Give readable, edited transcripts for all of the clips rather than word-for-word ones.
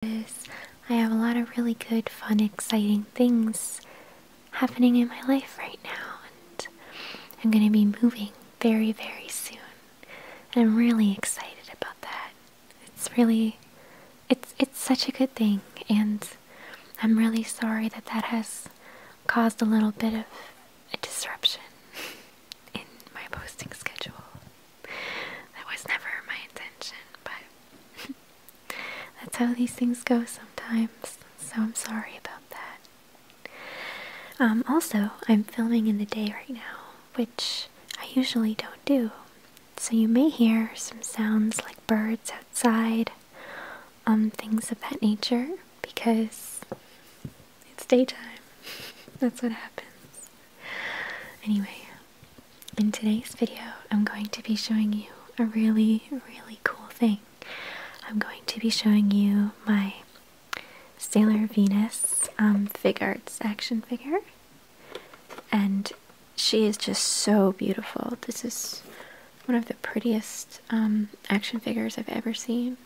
is I have a lot of really good, fun, exciting things happening in my life right now, and I'm going to be moving very, very soon. And I'm really excited about that. It's such a good thing, and I'm really sorry that that has caused a little bit of a disruption in my posting schedule. That was never my intention, but that's how these things go sometimes, so I'm sorry about that. Also, I'm filming in the day right now, which I usually don't do. So you may hear some sounds like birds outside, things of that nature, because it's daytime. That's what happens. Anyway, in today's video, I'm going to be showing you a really, really cool thing. I'm going to be showing you my Sailor Venus Figuarts action figure, and she is just so beautiful. This is one of the prettiest action figures I've ever seen.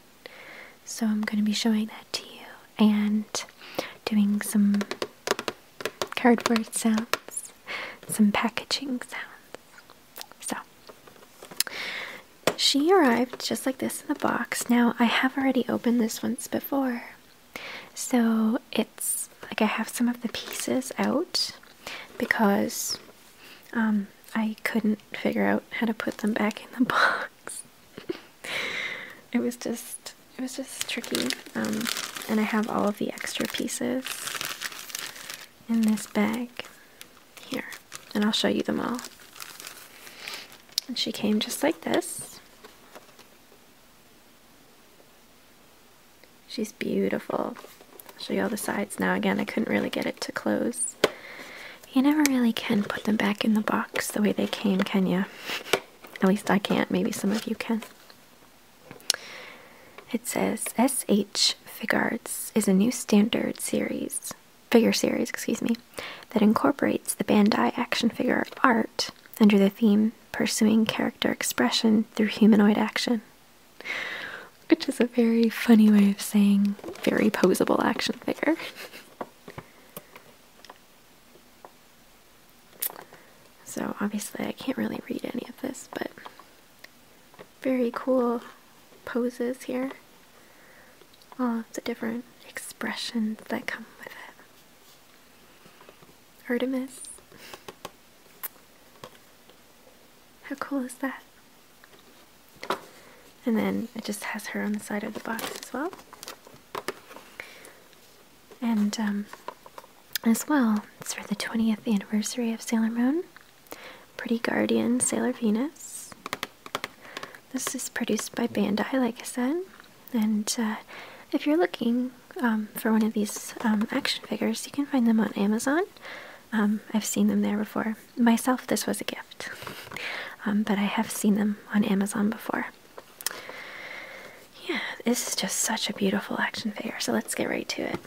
So I'm going to be showing that to you and doing some cardboard sounds, some packaging sounds. So she arrived just like this in the box. Now I have already opened this once before, so it's like I have some of the pieces out because I couldn't figure out how to put them back in the box. It was just tricky, and I have all of the extra pieces in this bag here, and I'll show you them all. And she came just like this. She's beautiful. I'll show you all the sides now. Again, I couldn't really get it to close. You never really can put them back in the box the way they came, can you? At least I can't. Maybe some of you can. It says SH Figuarts is a new standard figure series, that incorporates the Bandai action figure art under the theme Pursuing Character Expression Through Humanoid Action, which is a very funny way of saying very poseable action figure. So obviously I can't really read any of this, but very cool poses here. All of the different expressions that come with it. Artemis. How cool is that? And then it just has her on the side of the box as well. And as well, it's for the 20th anniversary of Sailor Moon. Pretty Guardian Sailor Venus. This is produced by Bandai, like I said. And if you're looking for one of these action figures, you can find them on Amazon. I've seen them there before. Myself, this was a gift. But I have seen them on Amazon before. Yeah, this is just such a beautiful action figure, so let's get right to it.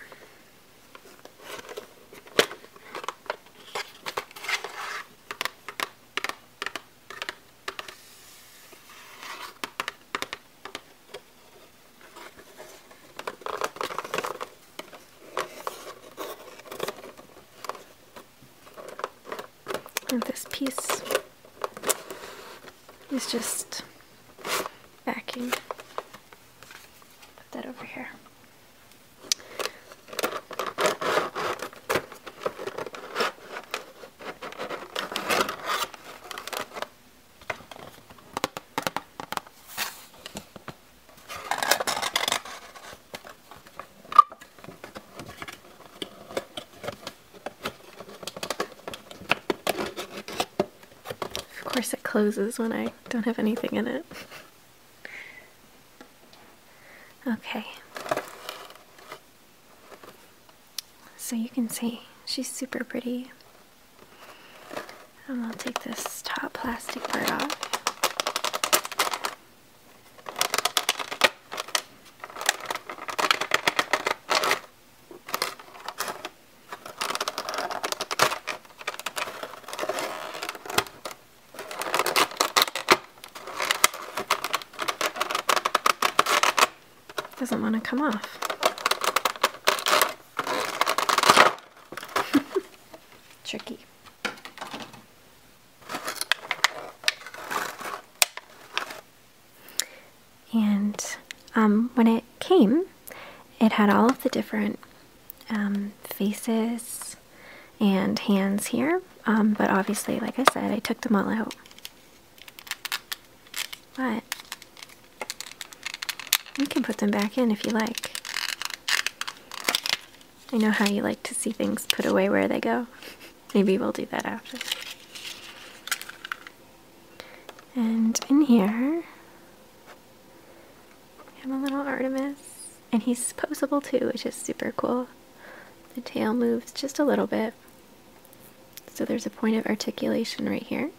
And this piece is just backing. Put that over here. Of course it closes when I don't have anything in it. Okay. So you can see she's super pretty. And I'll take this top plastic part off. Doesn't want to come off. tricky. And when it came, it had all of the different faces and hands here, but obviously, like I said, I took them all out. But you can put them back in if you like. I know how you like to see things put away where they go. Maybe we'll do that after. And in here, we have a little Artemis, and he's posable too, which is super cool. The tail moves just a little bit, so there's a point of articulation right here.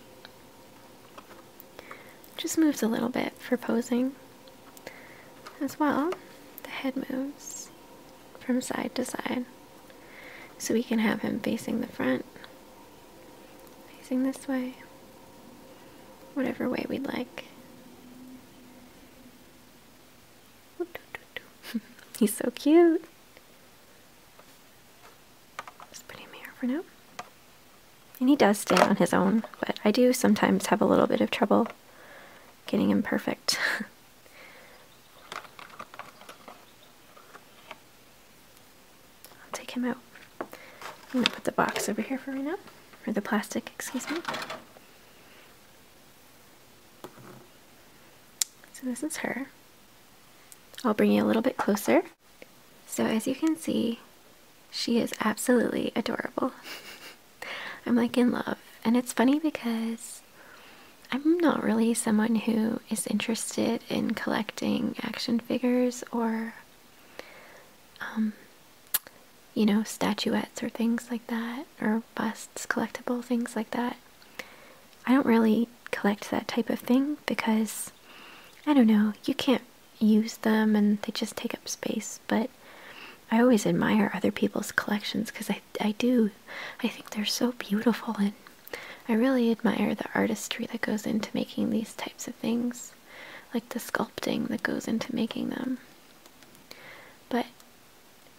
Just moves a little bit for posing. As well, the head moves from side to side, so we can have him facing the front, facing this way, whatever way we'd like. He's so cute. Just put him here for now. And he does stand on his own, but I do sometimes have a little bit of trouble getting him perfect. I'll take him out. I'm going to put the box over here for right now, or the plastic, excuse me. So this is her. I'll bring you a little bit closer. So as you can see, she is absolutely adorable. I'm like in love. And it's funny because I'm not really someone who is interested in collecting action figures or, you know, statuettes or things like that, or busts, collectible things like that. I don't really collect that type of thing because, I don't know, you can't use them and they just take up space, but I always admire other people's collections because I think they're so beautiful, and I really admire the artistry that goes into making these types of things, like the sculpting that goes into making them. But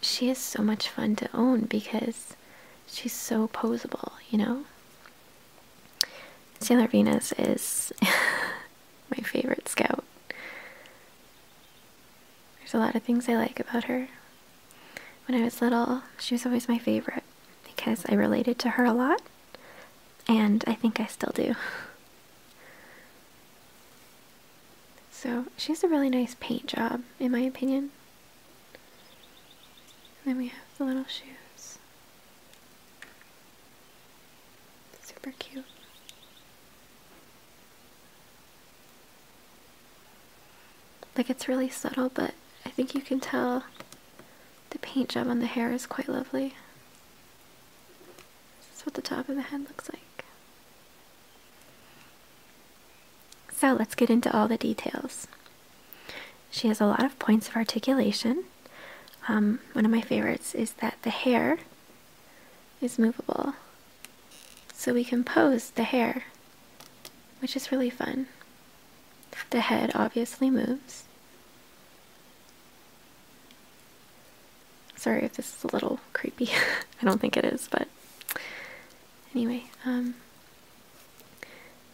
she is so much fun to own because she's so posable, you know? Sailor Venus is my favorite scout. There's a lot of things I like about her. When I was little, she was always my favorite because I related to her a lot, and I think I still do. So she has a really nice paint job, in my opinion. And then we have the little shoes. Super cute. Like, it's really subtle, but I think you can tell the paint job on the hair is quite lovely. This is what the top of the head looks like. So let's get into all the details. She has a lot of points of articulation. One of my favorites is that the hair is movable. So we can pose the hair, which is really fun. The head obviously moves. Sorry if this is a little creepy. I don't think it is, but anyway,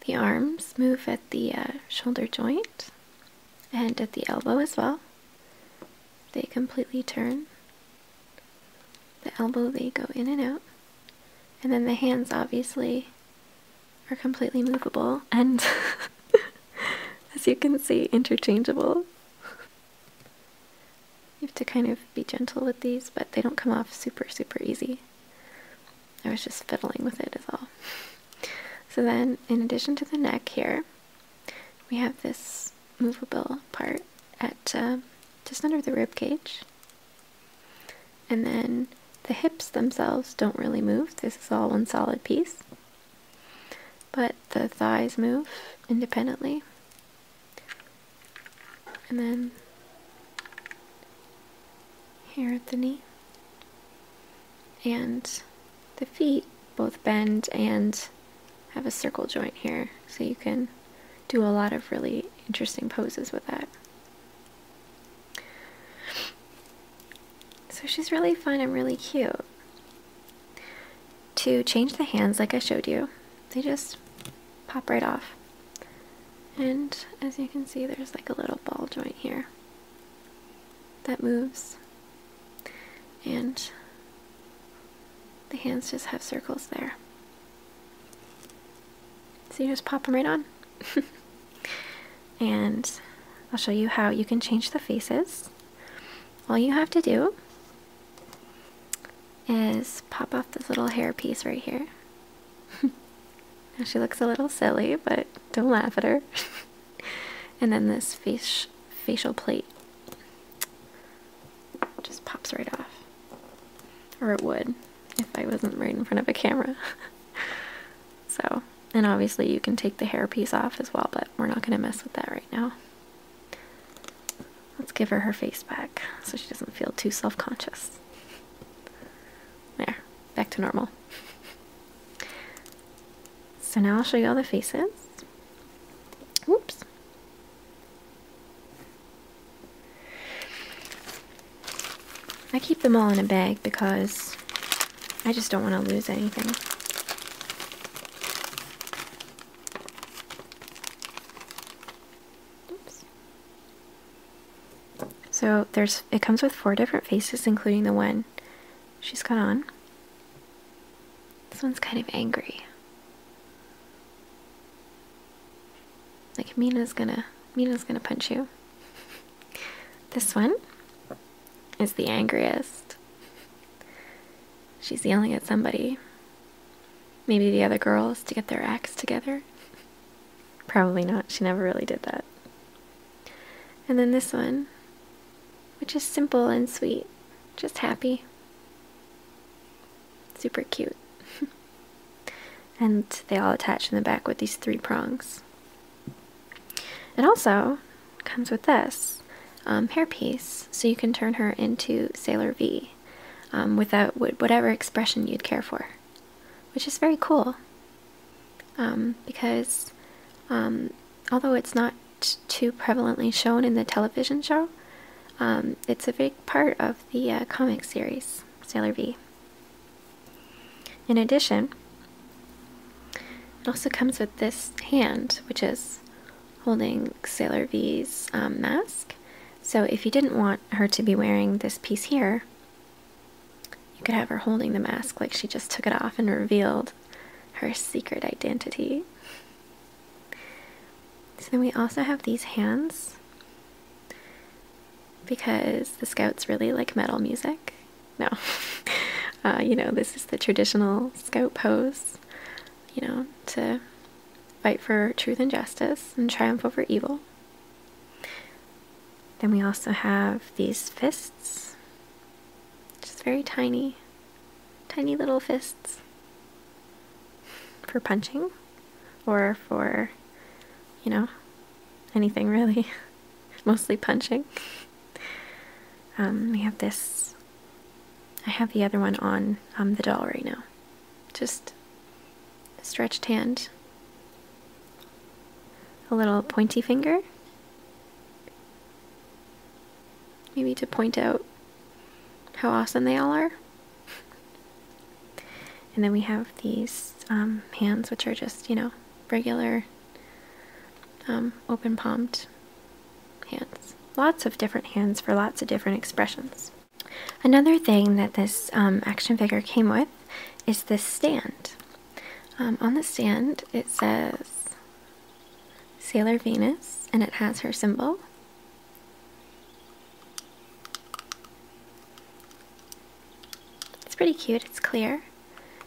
the arms move at the shoulder joint and at the elbow as well. They completely turn. The elbow, they go in and out. And then the hands obviously are completely movable and as you can see, interchangeable. You have to kind of be gentle with these, but they don't come off super easy. I was just fiddling with it is all. So then, in addition to the neck here, we have this movable part at just under the rib cage. And then the hips themselves don't really move. This is all one solid piece. But the thighs move independently. And then here at the knee. And the feet both bend and have a circle joint here, so you can do a lot of really interesting poses with that. So she's really fun and really cute. to change the hands like I showed you, they just pop right off. And as you can see, there's like a little ball joint here that moves. And the hands just have circles there. So you just pop them right on. And I'll show you how you can change the faces. All you have to do is pop off this little hair piece right here. Now she looks a little silly, but don't laugh at her. And then this facial plate just pops right off. Or it would if I wasn't right in front of a camera. So, and obviously you can take the hair piece off as well, but we're not going to mess with that right now. Let's give her her face back so she doesn't feel too self-conscious. There, back to normal. So now I'll show you all the faces. Whoops. I keep them all in a bag because I just don't want to lose anything. Oops. So it comes with 4 different faces, including the one she's got on. This one's kind of angry. Like Mina's gonna punch you. This one is the angriest. She's yelling at somebody. Maybe the other girls to get their acts together. Probably not. She never really did that. And then this one, which is simple and sweet. Just happy. Super cute. And they all attach in the back with these 3 prongs. It also comes with this hairpiece, so you can turn her into Sailor V without whatever expression you'd care for, which is very cool. Because although it's not too prevalently shown in the television show, it's a big part of the comic series, Sailor V. In addition, it also comes with this hand, which is holding Sailor V's mask. So if you didn't want her to be wearing this piece here, you could have her holding the mask like she just took it off and revealed her secret identity. So then we also have these hands because the Scouts really like metal music. No. You know, this is the traditional Scout pose, you know, to fight for truth and justice and triumph over evil. Then we also have these fists, just very tiny, tiny little fists for punching or for, you know, anything really, mostly punching. We have this, I have the other one on the doll right now, just a stretched hand. A little pointy finger, maybe to point out how awesome they all are. And then we have these hands, which are just, you know, regular open palmed hands. Lots of different hands for lots of different expressions. Another thing that this action figure came with is this stand. On the stand it says Sailor Venus, and it has her symbol. It's pretty cute, it's clear. It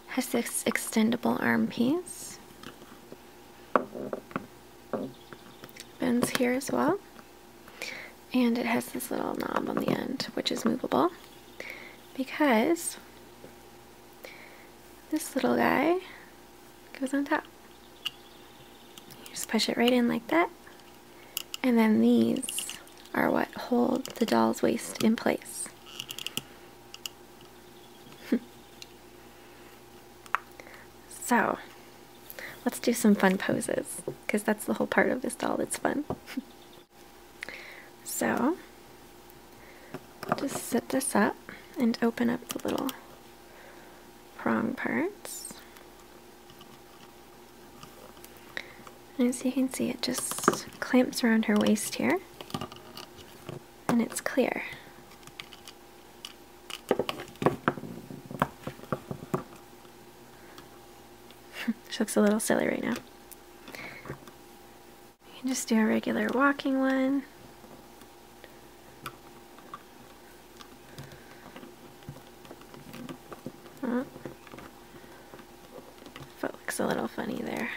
has this extendable arm piece. Bends here as well. And it has this little knob on the end, which is movable, because this little guy goes on top. Just push it right in like that, and then these are what hold the doll's waist in place. So let's do some fun poses, because that's the whole part of this doll that's fun. So just set this up and open up the little prong parts. As you can see, it just clamps around her waist here, and it's clear. She looks a little silly right now. You can just do a regular walking one. Oh. Foot looks a little funny there.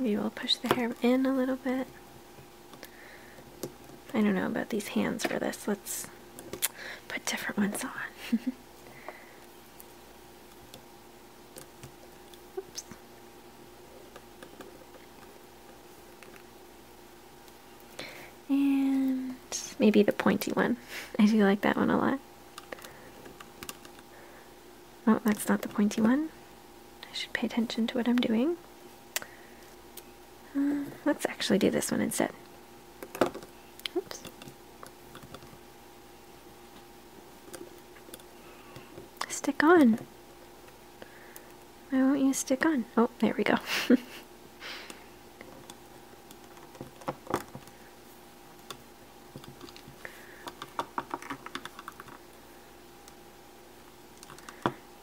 Maybe we'll push the hair in a little bit. I don't know about these hands for this. Let's put different ones on. Oops. And maybe the pointy one. I do like that one a lot. Oh, that's not the pointy one. I should pay attention to what I'm doing. Let's actually do this one instead. Oops. Stick on. Why won't you stick on? Oh, there we go.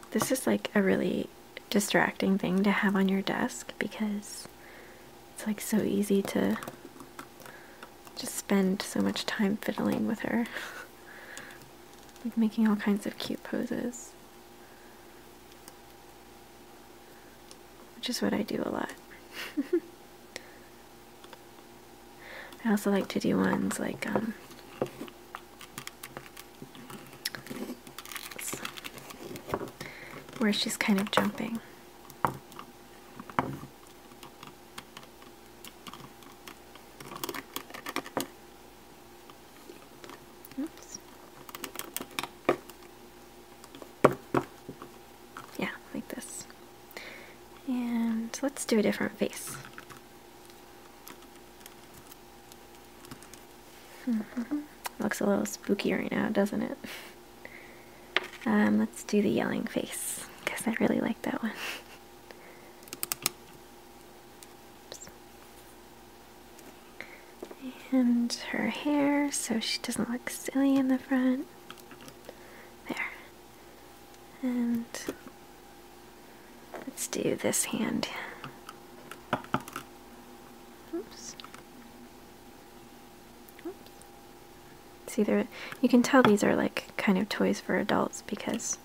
This is like a really distracting thing to have on your desk because it's like so easy to just spend so much time fiddling with her. Like making all kinds of cute poses. Which is what I do a lot. I also like to do ones like where she's kind of jumping. Oops. Yeah, like this. And let's do a different face. Looks a little spooky right now, doesn't it? Let's do the yelling face, because I really like that one. Oops. And her hair, so she doesn't look silly in the front. There. And let's do this hand. Oops. See, you can tell these are like kind of toys for adults because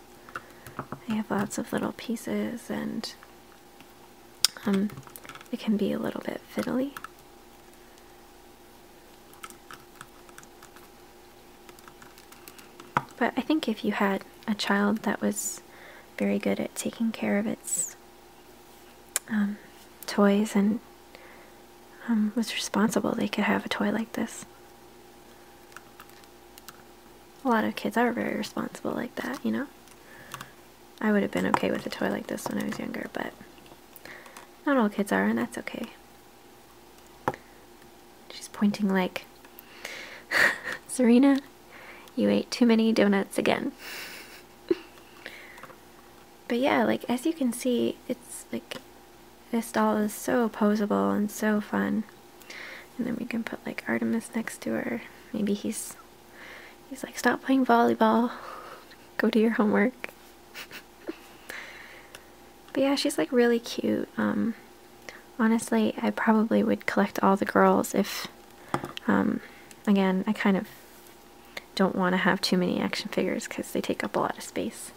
they have lots of little pieces and it can be a little bit fiddly. But I think if you had a child that was very good at taking care of its toys and was responsible, they could have a toy like this. A lot of kids are very responsible like that, you know? I would have been okay with a toy like this when I was younger, but not all kids are, and that's okay. She's pointing like, Serena, you ate too many donuts again. But yeah, like, as you can see, it's like, this doll is so poseable and so fun. And then we can put like Artemis next to her. Maybe he's like, stop playing volleyball, go do your homework. But yeah, she's like really cute. Honestly, I probably would collect all the girls if, again, I kind of don't want to have too many action figures because they take up a lot of space.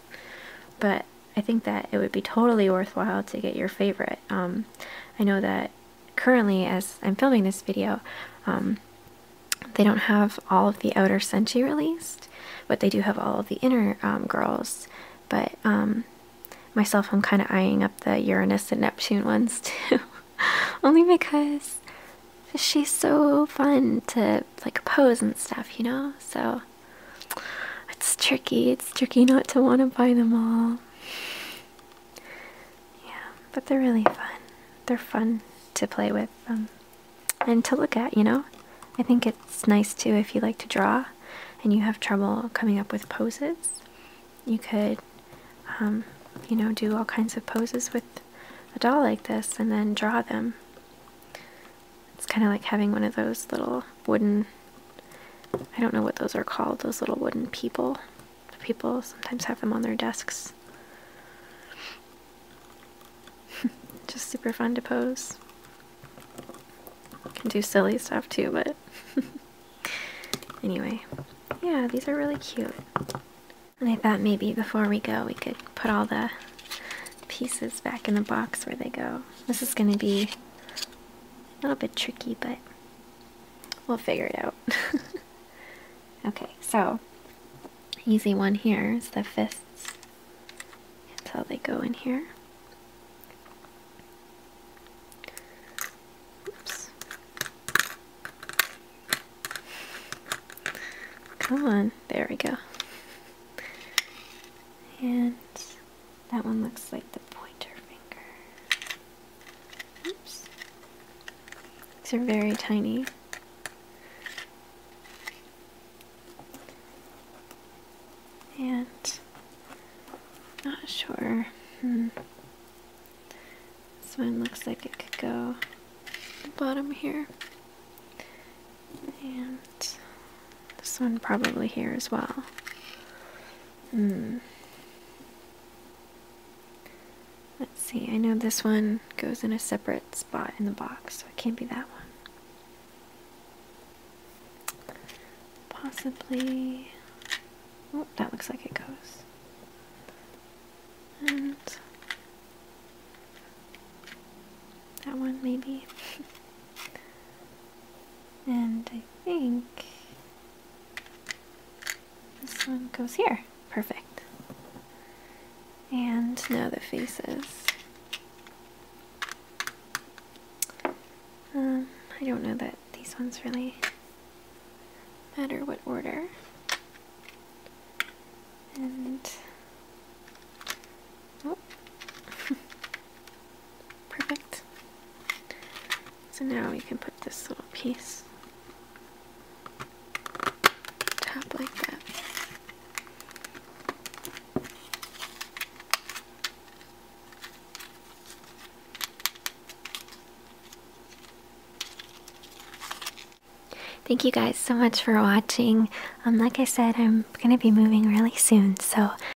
But I think that it would be totally worthwhile to get your favorite. I know that currently, as I'm filming this video, they don't have all of the outer Senshi released, but they do have all of the inner girls. But myself, I'm kind of eyeing up the Uranus and Neptune ones too. Only because she's so fun to like pose and stuff, you know? So it's tricky not to want to buy them all. Yeah, but they're really fun. They're fun to play with and to look at, you know? I think it's nice too if you like to draw and you have trouble coming up with poses. You could, you know, do all kinds of poses with a doll like this and then draw them. It's kind of like having one of those little wooden, I don't know what those are called, those little wooden people. People sometimes have them on their desks. Just super fun to pose. Can do silly stuff too, but anyway, yeah, these are really cute. And I thought maybe before we go, we could put all the pieces back in the box where they go. This is going to be a little bit tricky, but we'll figure it out. Okay, so easy one here is the fists. That's how they go in here. Oops. Come on, there we go. And that one looks like the pointer finger. Oops. These are very tiny. And not sure. This one looks like it could go at the bottom here. And this one probably here as well. Let's see, I know this one goes in a separate spot in the box, so it can't be that one. Possibly. Oh, that looks like it goes. And that one maybe. And I think this one goes here. Perfect. And now the faces. I don't know that these ones really matter what order. And oh, perfect. So now we can put this little piece top like that. Thank you guys so much for watching. Like I said, I'm going to be moving really soon, so